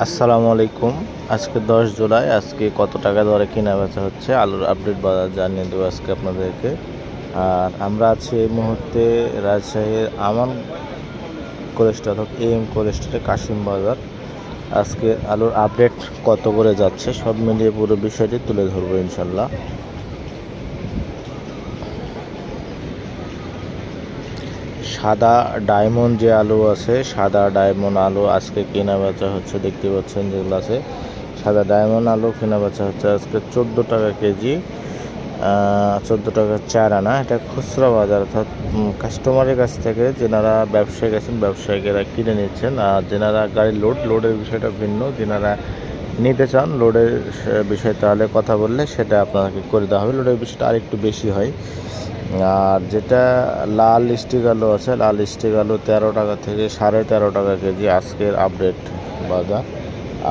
আসসালামু আলাইকুম। আজকে 10 জুলাই। আজকে কত টাকা দরে কেনা বেচা হচ্ছে আলুর আপডেট বাজার জানিয়ে দেবো আজকে আপনাদেরকে। আর আমরা আছি এই মুহূর্তে রাজশাহীর আমান কোল্ড স্টোর অর্থাৎ AM কোল্ড স্টোরে কাশিম বাজার। আজকে আলুর আপডেট কত করে যাচ্ছে সব মিলিয়ে পুরো বিষয়টি তুলে ধরবো ইনশাল্লাহ। সাদা ডায়মন্ড যে আলু আছে, সাদা ডায়মন্ড আলু আজকে কেনা বেচা হচ্ছে, দেখতে পাচ্ছেন যেগুলো আছে সাদা ডায়মন্ড আলু কেনা বেচা হচ্ছে আজকে 14 টাকা কেজি, 14 টাকা 4 আনা। এটা খুচরা বাজার, অর্থাৎ কাস্টমারের কাছ থেকে যেনারা ব্যবসায়ী গেছেন ব্যবসায়ীরা কিনে নিচ্ছেন। আর যেনারা গাড়ির লোডের বিষয়টা ভিন্ন, যেনারা নিতে চান লোডের বিষয় তাহলে কথা বললে সেটা আপনাকে করে দেওয়া হবে। লোডের বিষয়টা আরেকটু বেশি হয়। আর যেটা লাল স্টিক আলু আছে, লাল স্টিক আলু 13 টাকা থেকে 13.5 টাকা কেজি আজকের আপডেট বাজার।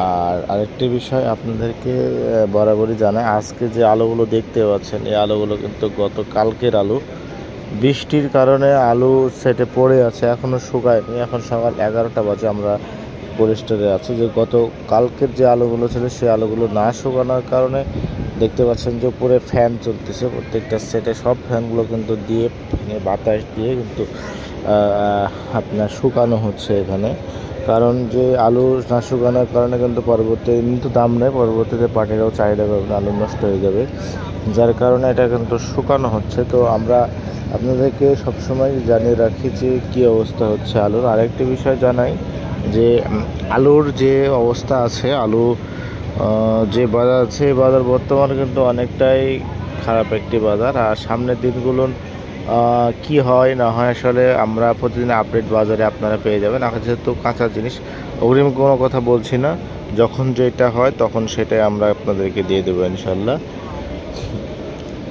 আর আরেকটি বিষয় আপনাদেরকে বরাবরই জানাই, আজকে যে আলুগুলো দেখতে পাচ্ছেন এই আলুগুলো কিন্তু গত কালকের আলু। বৃষ্টির কারণে আলু সেটে পড়ে আছে, এখনও শুকায়নি। এখন সকাল 11টা বাজে, আমরা কোল্ড আছে যে গত কালকের যে আলুগুলো ছিল সেই আলুগুলো না শুকানোর কারণে দেখতে পাচ্ছেন যে উপরে ফ্যান চলতেছে প্রত্যেকটা সেটে। সব ফ্যানগুলো কিন্তু দিয়ে বাতাস দিয়ে কিন্তু আপনার শুকানো হচ্ছে এখানে। কারণ যে আলু না শুকানোর কারণে কিন্তু পরবর্তী কিন্তু দাম নেই, পরবর্তীতে পার্টিরাও চাহিদা করবে, আলু নষ্ট হয়ে যাবে, যার কারণে এটা কিন্তু শুকানো হচ্ছে। তো আমরা আপনাদেরকে সবসময় জানিয়ে রাখি যে কী অবস্থা হচ্ছে আলুর। আরেকটি বিষয় জানাই যে আলুর যে অবস্থা আছে, আলু যে বাজার আছে এই বাজার বর্তমানে কিন্তু অনেকটাই খারাপ একটি বাজার। আর সামনের দিনগুলো কি হয় না হয় আসলে আমরা প্রতিদিন আপডেট বাজারে আপনারা পেয়ে যাবেন। এখন যেহেতু কাঁচা জিনিস অগ্রিম কোনো কথা বলছি না, যখন যেটা হয় তখন সেটাই আমরা আপনাদেরকে দিয়ে দেবো ইনশাল্লাহ।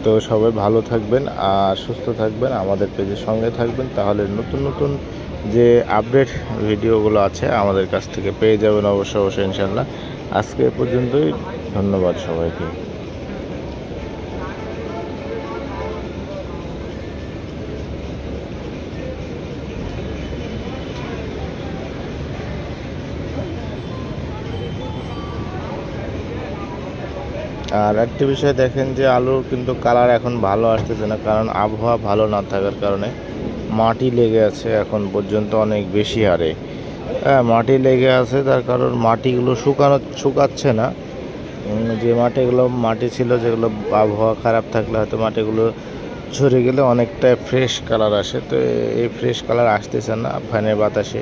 তো সবাই ভালো থাকবেন আর সুস্থ থাকবেন, আমাদের পেজের সঙ্গে থাকবেন, তাহলে নতুন নতুন যে আপডেট ভিডিওগুলো আছে আমাদের কাছ থেকে পেয়ে যাবেন অবশ্যই ইনশাল্লাহ। আজকে এ পর্যন্তই, ধন্যবাদ সবাইকে। আর একটা বিষয় দেখেন যে আলুর কিন্তু কালার এখন ভালো আসতেছে না, কারণ আবহাওয়া ভালো না থাকার কারণে মাটি লেগে আছে এখন পর্যন্ত অনেক বেশি হারে। মাটি লেগে আছে, তার কারণ মাটিগুলো শুকাচ্ছে না। যে মাটি ছিল যেগুলো আবহাওয়া খারাপ থাকলে হয়তো মাটিগুলো ঝরে গেলে অনেকটা ফ্রেশ কালার আসে, তো এই ফ্রেশ কালার আসতেছে না ফ্যানের বাতাসে।